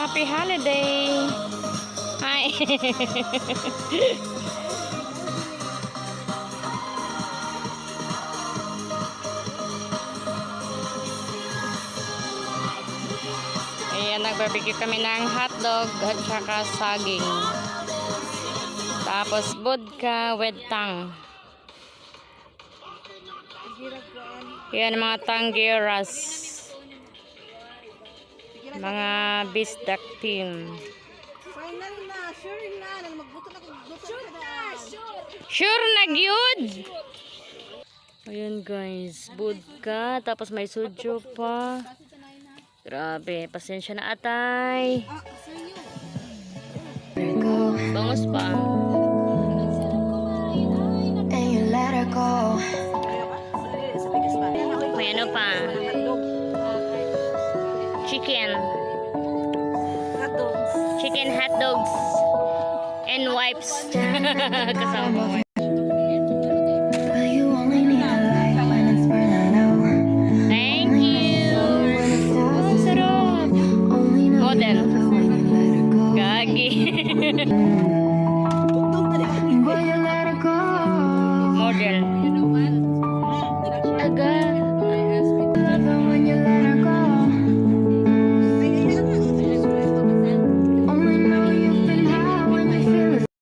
Happy holiday! Hi! Ayan, nag-barbecue kami ng hotdog at saka saging. Tapos vodka with tang. Ayan, mga tanggeras. Mga Bisdak team. Final na, sure na. Magbuto na kung sure na, sure. Sure na gyud. Ayan guys, vodka, tapos may soju pa. Grabe, pasensya na atay. Bangus pa. May ano pa? Chicken. Chicken hot dogs. And wipes. Kasama mo.